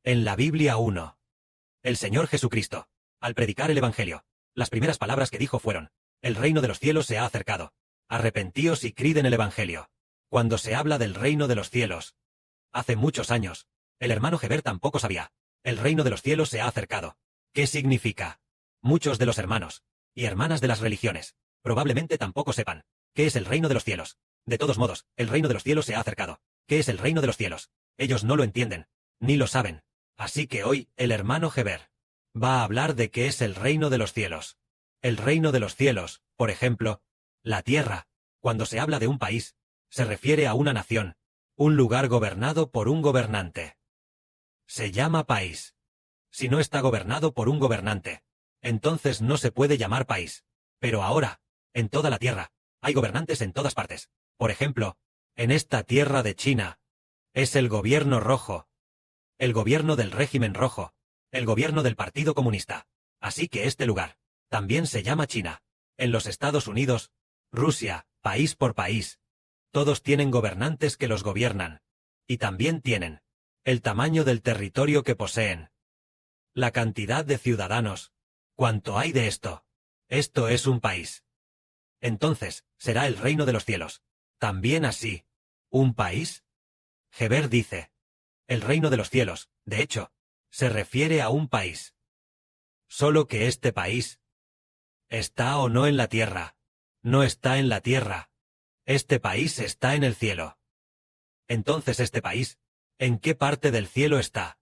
En la Biblia 1. El Señor Jesucristo, al predicar el Evangelio, las primeras palabras que dijo fueron: el reino de los cielos se ha acercado. Arrepentíos y creed en el Evangelio. Cuando se habla del reino de los cielos, hace muchos años, el hermano Heber tampoco sabía. El reino de los cielos se ha acercado. ¿Qué significa? Muchos de los hermanos y hermanas de las religiones probablemente tampoco sepan qué es el reino de los cielos. De todos modos, el reino de los cielos se ha acercado. ¿Qué es el reino de los cielos? Ellos no lo entienden, ni lo saben. Así que hoy, el hermano Heber va a hablar de qué es el reino de los cielos. El reino de los cielos, por ejemplo, la tierra, cuando se habla de un país, se refiere a una nación, un lugar gobernado por un gobernante. Se llama país. Si no está gobernado por un gobernante, entonces no se puede llamar país. Pero ahora, en toda la tierra, hay gobernantes en todas partes. Por ejemplo, en esta tierra de China, es el gobierno rojo, el gobierno del régimen rojo, el gobierno del Partido Comunista. Así que este lugar también se llama China. En los Estados Unidos, Rusia, país por país, todos tienen gobernantes que los gobiernan. Y también tienen el tamaño del territorio que poseen, la cantidad de ciudadanos. ¿Cuánto hay de esto? Esto es un país. Entonces, será el reino de los cielos también así. ¿Un país? Heber dice: el reino de los cielos, de hecho, se refiere a un país. Solo que este país ¿está o no en la tierra? No está en la tierra. Este país está en el cielo. Entonces este país, ¿en qué parte del cielo está?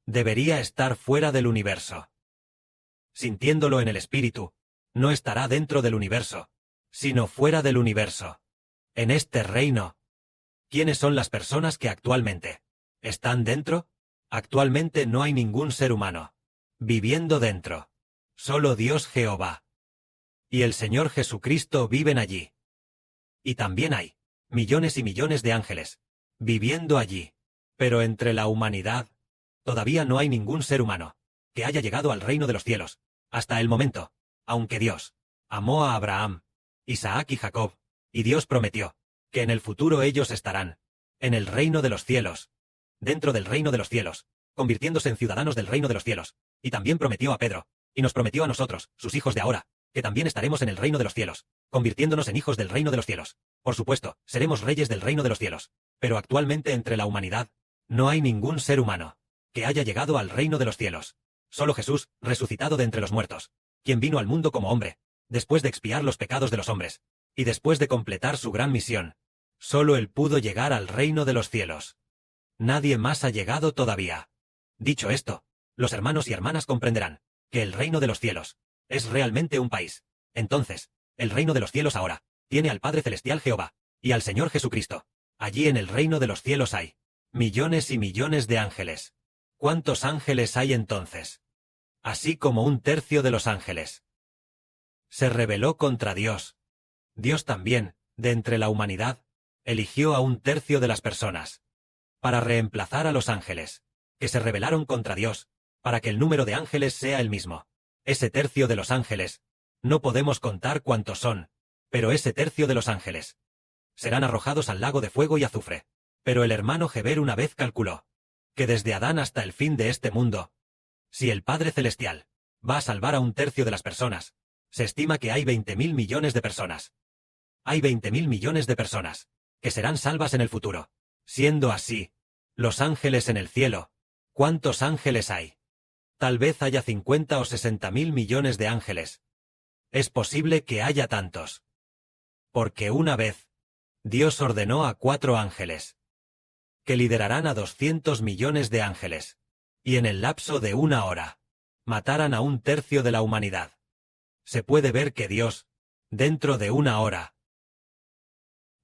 Debería estar fuera del universo. Sintiéndolo en el espíritu, no estará dentro del universo, sino fuera del universo. En este reino, ¿quiénes son las personas que actualmente están dentro? Actualmente no hay ningún ser humano viviendo dentro. Solo Dios Jehová y el Señor Jesucristo viven allí. Y también hay millones y millones de ángeles viviendo allí. Pero entre la humanidad, todavía no hay ningún ser humano que haya llegado al reino de los cielos, hasta el momento, aunque Dios amó a Abraham, Isaac y Jacob, y Dios prometió que en el futuro ellos estarán en el reino de los cielos, dentro del reino de los cielos, convirtiéndose en ciudadanos del reino de los cielos, y también prometió a Pedro, y nos prometió a nosotros, sus hijos de ahora, que también estaremos en el reino de los cielos, convirtiéndonos en hijos del reino de los cielos. Por supuesto, seremos reyes del reino de los cielos, pero actualmente entre la humanidad, no hay ningún ser humano que haya llegado al reino de los cielos. Solo Jesús, resucitado de entre los muertos, quien vino al mundo como hombre, después de expiar los pecados de los hombres, y después de completar su gran misión. Solo Él pudo llegar al reino de los cielos. Nadie más ha llegado todavía. Dicho esto, los hermanos y hermanas comprenderán que el reino de los cielos es realmente un país. Entonces, el reino de los cielos ahora tiene al Padre Celestial Jehová y al Señor Jesucristo. Allí en el reino de los cielos hay millones y millones de ángeles. ¿Cuántos ángeles hay entonces? Así como un tercio de los ángeles se rebeló contra Dios. Dios también, de entre la humanidad, eligió a un tercio de las personas para reemplazar a los ángeles, que se rebelaron contra Dios, para que el número de ángeles sea el mismo. Ese tercio de los ángeles, no podemos contar cuántos son, pero ese tercio de los ángeles serán arrojados al lago de fuego y azufre. Pero el hermano Heber una vez calculó que desde Adán hasta el fin de este mundo, si el Padre Celestial va a salvar a un tercio de las personas, se estima que hay 20.000 millones de personas. Hay 20.000 millones de personas que serán salvas en el futuro. Siendo así, los ángeles en el cielo, ¿cuántos ángeles hay? Tal vez haya 50 o 60.000 millones de ángeles. Es posible que haya tantos. Porque una vez, Dios ordenó a 4 ángeles que liderarán a 200 millones de ángeles, y en el lapso de 1 hora, mataran a un tercio de la humanidad. Se puede ver que Dios, dentro de 1 hora,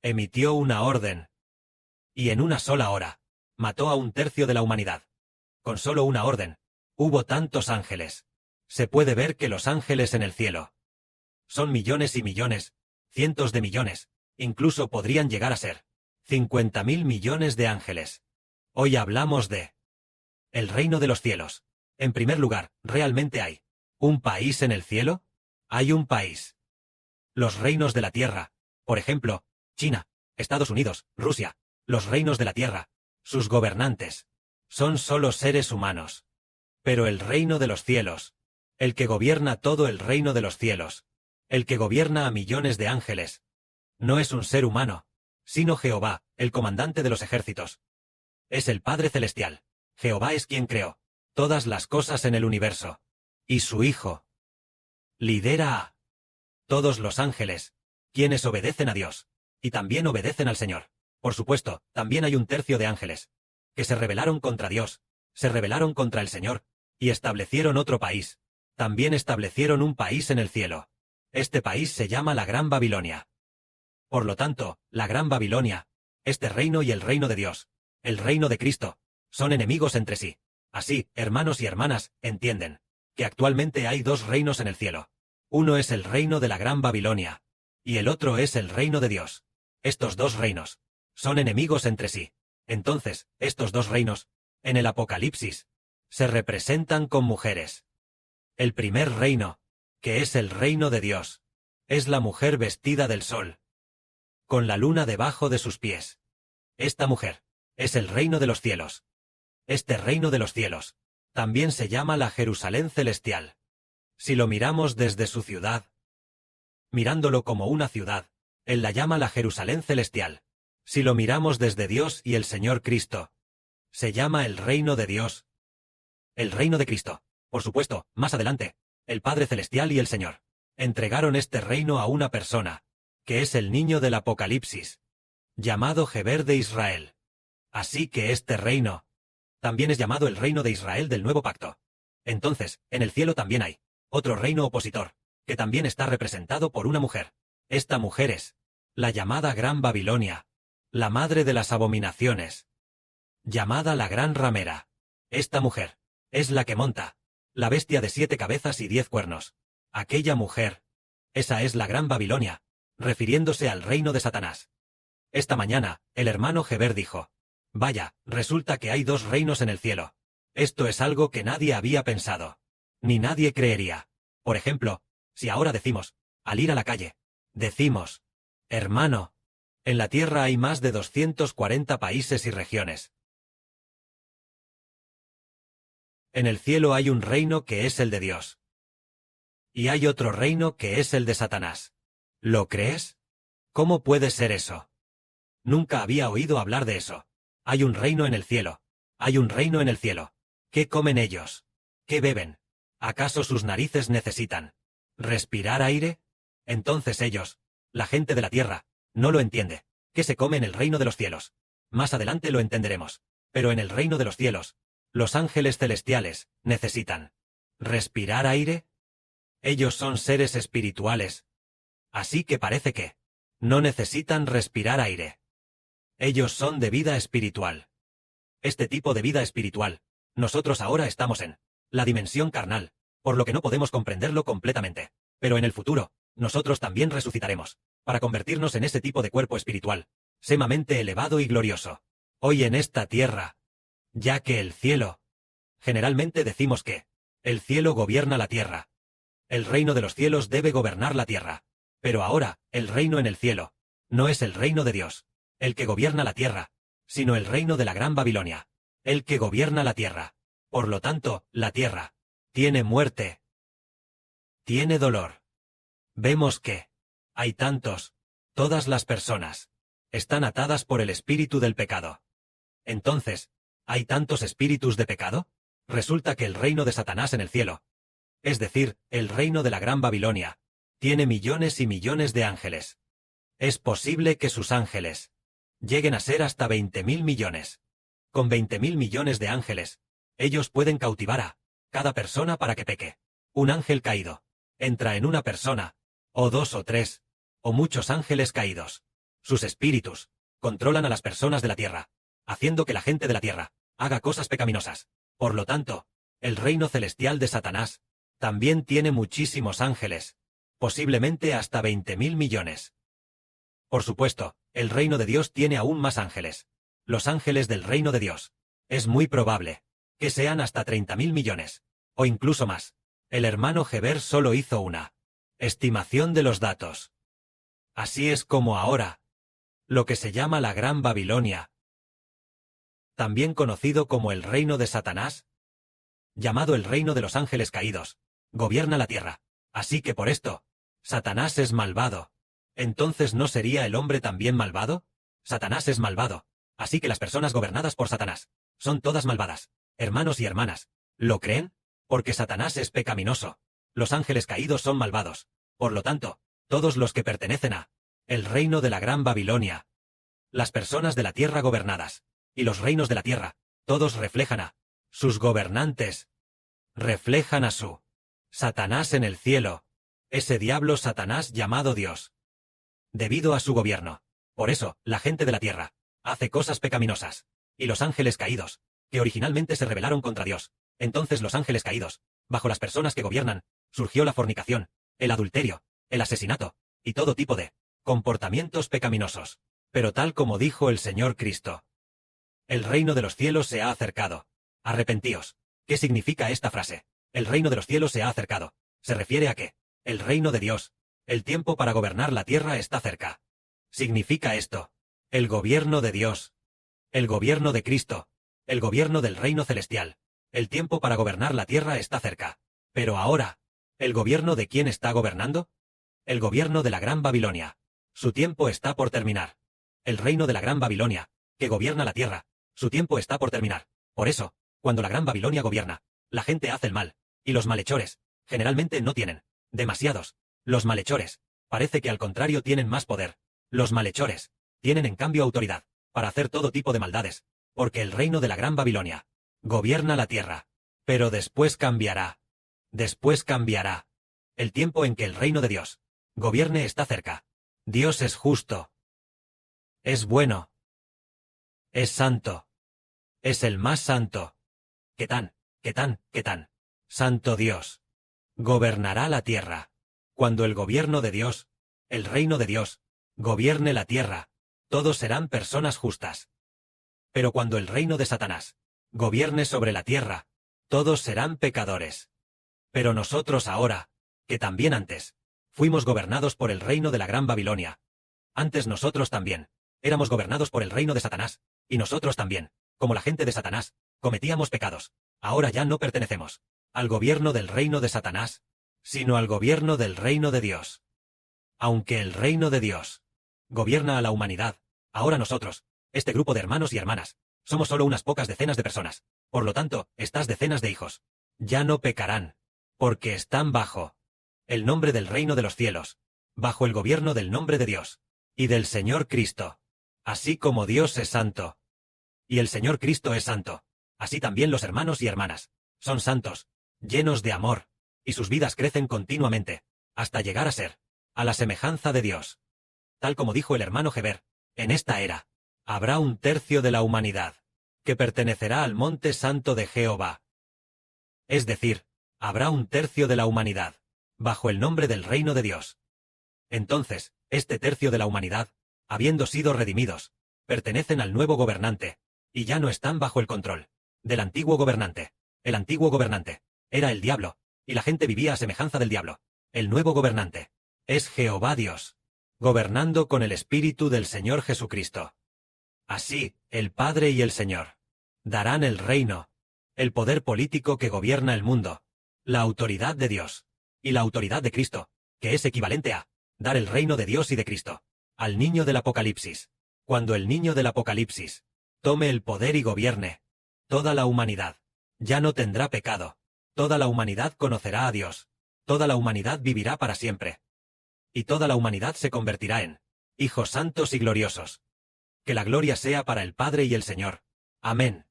emitió una orden, y en 1 sola hora, mató a un tercio de la humanidad. Con solo una orden, hubo tantos ángeles. Se puede ver que los ángeles en el cielo son millones y millones, cientos de millones, incluso podrían llegar a ser 50.000 millones de ángeles. Hoy hablamos de el reino de los cielos. En primer lugar, ¿realmente hay un país en el cielo? Hay un país. Los reinos de la tierra, por ejemplo, China, Estados Unidos, Rusia, los reinos de la tierra, sus gobernantes, Son solo seres humanos. Pero el reino de los cielos, el que gobierna todo el reino de los cielos, el que gobierna a millones de ángeles, no es un ser humano, sino Jehová, el comandante de los ejércitos. Es el Padre Celestial. Jehová es quien creó todas las cosas en el universo. Y su Hijo lidera a todos los ángeles, quienes obedecen a Dios, y también obedecen al Señor. Por supuesto, también hay un tercio de ángeles, que se rebelaron contra Dios, se rebelaron contra el Señor, y establecieron otro país. También establecieron un país en el cielo. Este país se llama la Gran Babilonia. Por lo tanto, la Gran Babilonia, este reino y el reino de Dios, el reino de Cristo, son enemigos entre sí. Así, hermanos y hermanas, entienden que actualmente hay dos reinos en el cielo. Uno es el reino de la Gran Babilonia, y el otro es el reino de Dios. Estos dos reinos son enemigos entre sí. Entonces, estos dos reinos, en el Apocalipsis, se representan con mujeres. El primer reino, que es el reino de Dios, es la mujer vestida del sol, con la luna debajo de sus pies. Esta mujer es el reino de los cielos. Este reino de los cielos también se llama la Jerusalén celestial. Si lo miramos desde su ciudad, mirándolo como una ciudad, él la llama la Jerusalén celestial. Si lo miramos desde Dios y el Señor Cristo, se llama el reino de Dios. El reino de Cristo. Por supuesto, más adelante, el Padre Celestial y el Señor entregaron este reino a una persona, que es el niño del Apocalipsis, llamado Geber de Israel. Así que este reino también es llamado el reino de Israel del nuevo pacto. Entonces, en el cielo también hay otro reino opositor, que también está representado por una mujer. Esta mujer es la llamada Gran Babilonia, la madre de las abominaciones, llamada la Gran Ramera. Esta mujer es la que monta la bestia de 7 cabezas y 10 cuernos. Aquella mujer, esa es la Gran Babilonia, refiriéndose al reino de Satanás. Esta mañana, el hermano Geber dijo: vaya, resulta que hay dos reinos en el cielo. Esto es algo que nadie había pensado. Ni nadie creería. Por ejemplo, si ahora decimos, al ir a la calle, decimos: hermano, en la tierra hay más de 240 países y regiones. En el cielo hay un reino que es el de Dios. Y hay otro reino que es el de Satanás. ¿Lo crees? ¿Cómo puede ser eso? Nunca había oído hablar de eso. Hay un reino en el cielo. Hay un reino en el cielo. ¿Qué comen ellos? ¿Qué beben? ¿Acaso sus narices necesitan respirar aire? Entonces ellos, la gente de la tierra, no lo entiende. ¿Qué se come en el reino de los cielos? Más adelante lo entenderemos. Pero en el reino de los cielos, los ángeles celestiales necesitan respirar aire. Ellos son seres espirituales. Así que parece que no necesitan respirar aire. Ellos son de vida espiritual. Este tipo de vida espiritual, nosotros ahora estamos en la dimensión carnal, por lo que no podemos comprenderlo completamente. Pero en el futuro, nosotros también resucitaremos, para convertirnos en ese tipo de cuerpo espiritual, sumamente elevado y glorioso. Hoy en esta tierra, ya que el cielo, generalmente decimos que el cielo gobierna la tierra. El reino de los cielos debe gobernar la tierra. Pero ahora, el reino en el cielo, no es el reino de Dios, el que gobierna la tierra, sino el reino de la Gran Babilonia, el que gobierna la tierra. Por lo tanto, la tierra tiene muerte, tiene dolor. Vemos que hay todas las personas están atadas por el espíritu del pecado. Entonces, ¿hay tantos espíritus de pecado? Resulta que el reino de Satanás en el cielo, es decir, el reino de la Gran Babilonia, tiene millones y millones de ángeles. Es posible que sus ángeles lleguen a ser hasta 20.000 millones. Con 20.000 millones de ángeles, ellos pueden cautivar a cada persona para que peque. Un ángel caído entra en una persona, o dos o tres, o muchos ángeles caídos. Sus espíritus controlan a las personas de la tierra, haciendo que la gente de la tierra haga cosas pecaminosas. Por lo tanto, el reino celestial de Satanás también tiene muchísimos ángeles, posiblemente hasta 20.000 millones. Por supuesto, el reino de Dios tiene aún más ángeles. Los ángeles del reino de Dios. Es muy probable que sean hasta 30.000 millones, o incluso más. El hermano Geber solo hizo una estimación de los datos. Así es como ahora, lo que se llama la Gran Babilonia también conocido como el reino de Satanás, llamado el reino de los ángeles caídos, gobierna la tierra. Así que por esto, Satanás es malvado. ¿Entonces no sería el hombre también malvado? Satanás es malvado. Así que las personas gobernadas por Satanás son todas malvadas. Hermanos y hermanas, ¿lo creen? Porque Satanás es pecaminoso. Los ángeles caídos son malvados. Por lo tanto, todos los que pertenecen a el reino de la Gran Babilonia, las personas de la tierra gobernadas, y los reinos de la tierra, todos reflejan a sus gobernantes, reflejan a su Satanás en el cielo, ese diablo Satanás llamado Dios, debido a su gobierno. Por eso, la gente de la tierra hace cosas pecaminosas, y los ángeles caídos, que originalmente se rebelaron contra Dios. Entonces los ángeles caídos, bajo las personas que gobiernan, surgió la fornicación, el adulterio, el asesinato, y todo tipo de comportamientos pecaminosos. Pero tal como dijo el Señor Cristo, el reino de los cielos se ha acercado. Arrepentíos. ¿Qué significa esta frase? El reino de los cielos se ha acercado. Se refiere a que el reino de Dios, el tiempo para gobernar la tierra está cerca. Significa esto: el gobierno de Dios, el gobierno de Cristo, el gobierno del reino celestial. El tiempo para gobernar la tierra está cerca. Pero ahora, ¿el gobierno de quién está gobernando? El gobierno de la Gran Babilonia. Su tiempo está por terminar. El reino de la Gran Babilonia, que gobierna la tierra, su tiempo está por terminar. Por eso, cuando la Gran Babilonia gobierna, la gente hace el mal, y los malhechores, generalmente no tienen demasiados. Los malhechores, parece que al contrario tienen más poder. Los malhechores, tienen en cambio autoridad, para hacer todo tipo de maldades, porque el reino de la Gran Babilonia gobierna la tierra. Pero después cambiará. Después cambiará. El tiempo en que el reino de Dios gobierne está cerca. Dios es justo. Es bueno. Es santo. Es el más santo. ¿Qué tan santo Dios gobernará la tierra? Cuando el gobierno de Dios, el reino de Dios, gobierne la tierra, todos serán personas justas. Pero cuando el reino de Satanás gobierne sobre la tierra, todos serán pecadores. Pero nosotros ahora, que también antes, fuimos gobernados por el reino de la Gran Babilonia. Antes nosotros también éramos gobernados por el reino de Satanás, y nosotros también, como la gente de Satanás, cometíamos pecados. Ahora ya no pertenecemos al gobierno del reino de Satanás, sino al gobierno del reino de Dios. Aunque el reino de Dios gobierna a la humanidad, ahora nosotros, este grupo de hermanos y hermanas, somos solo unas pocas decenas de personas. Por lo tanto, estas decenas de hijos ya no pecarán, porque están bajo el nombre del reino de los cielos, bajo el gobierno del nombre de Dios y del Señor Cristo. Así como Dios es santo y el Señor Cristo es santo, así también los hermanos y hermanas son santos, llenos de amor, y sus vidas crecen continuamente, hasta llegar a ser a la semejanza de Dios. Tal como dijo el hermano Heber, en esta era habrá un tercio de la humanidad que pertenecerá al monte santo de Jehová. Es decir, habrá un tercio de la humanidad bajo el nombre del reino de Dios. Entonces, este tercio de la humanidad, habiendo sido redimidos, pertenecen al nuevo gobernante, y ya no están bajo el control del antiguo gobernante. El antiguo gobernante era el diablo, y la gente vivía a semejanza del diablo. El nuevo gobernante es Jehová Dios, gobernando con el Espíritu del Señor Jesucristo. Así, el Padre y el Señor darán el reino, el poder político que gobierna el mundo, la autoridad de Dios, y la autoridad de Cristo, que es equivalente a dar el reino de Dios y de Cristo al niño del Apocalipsis. Cuando el niño del Apocalipsis tome el poder y gobierne, toda la humanidad ya no tendrá pecado, toda la humanidad conocerá a Dios, toda la humanidad vivirá para siempre, y toda la humanidad se convertirá en hijos santos y gloriosos. Que la gloria sea para el Padre y el Señor. Amén.